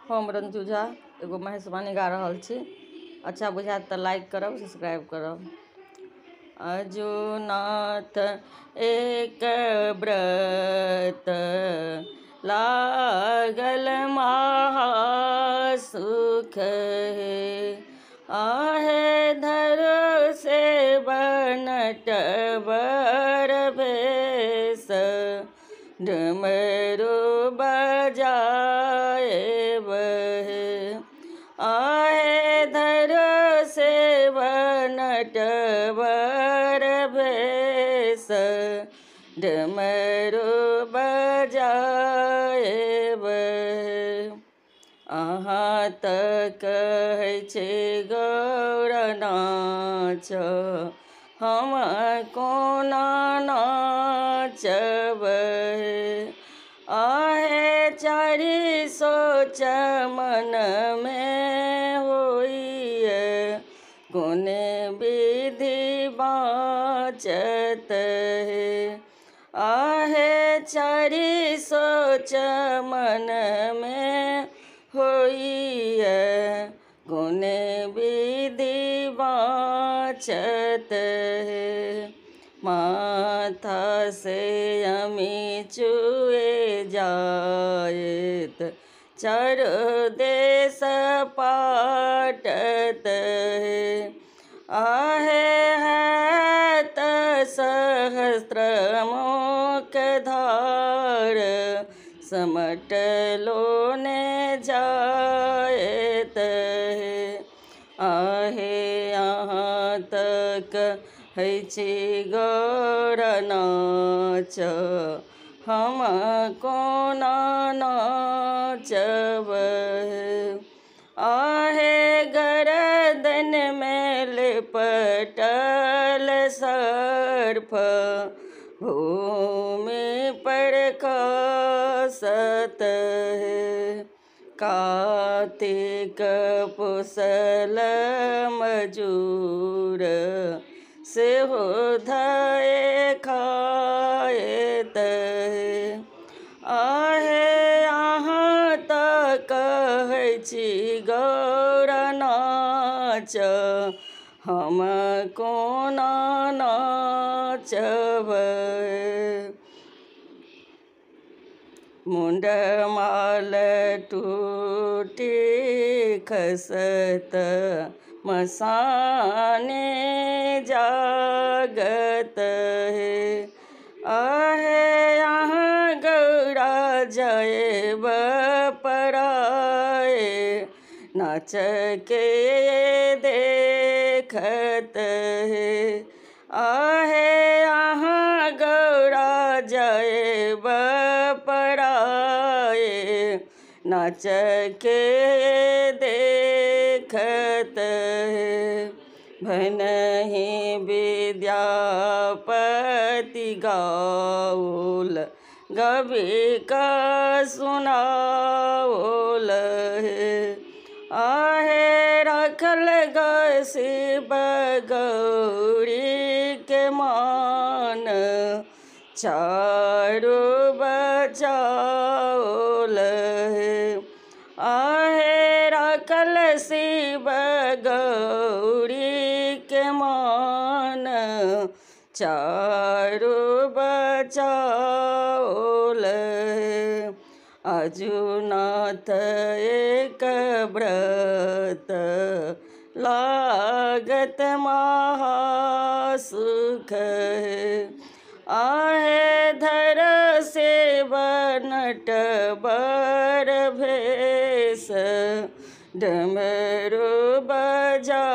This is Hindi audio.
हम रंजू झा एगो महेशवानी गा रहल छी। अच्छा बुझायत तऽ लाइक करब, सब्सक्राइब करब। अजुनाथ एक व्रत लागल महासुख हे, आहे धरो से बनटबर भेष, डमरू बजाए बहे। आहे धरो से बनटबर भेष, डमरू बजाए बहे। अहाँ तऽ कहै छी गौर नाच, हम कोना नाचब हे। आहे चारि सोच मन में होइए, कोन विधि बाँचत हे। आहे चारि सोच मन में होइए, कोन विधि बाँचत हे। माथा से अमी चुए जायत, चारो देश पाटत हे। आहे हैत सहस्त्र मुख धार, समटलो ने जायत हे। आहे अहाँ तक है छी गौर नाच, हम कोना नाचब हे। आहे गरदन में लिपटल सर्प, भूमि पर खसत है। कार्तिक पुसल मजूर, सेहो धए खाएत हे। आहे अहाँ तऽ कहै छी गौर नाच, हम कोना नाचब हे। मुंडमाल टूटी खसत, मसाने जागत हे। आहे अहाँ गौरा जाएब पराए, नाच के देखत हे। आहे अहाँ गौरा जाएब पराए, नाच के देखत हे। भनहि विद्यापति गाओल, गबिका सुनाओल हे। आहे रखल गए शिव गौरी के मान, चारू बचाओल हे। आहे रखल शिव गौरी के मान, चारू बचाओल हे। अजुनाथ एक व्रत लागत महासुख हे, आहे धर से बनटबर भेष, डमरू बजा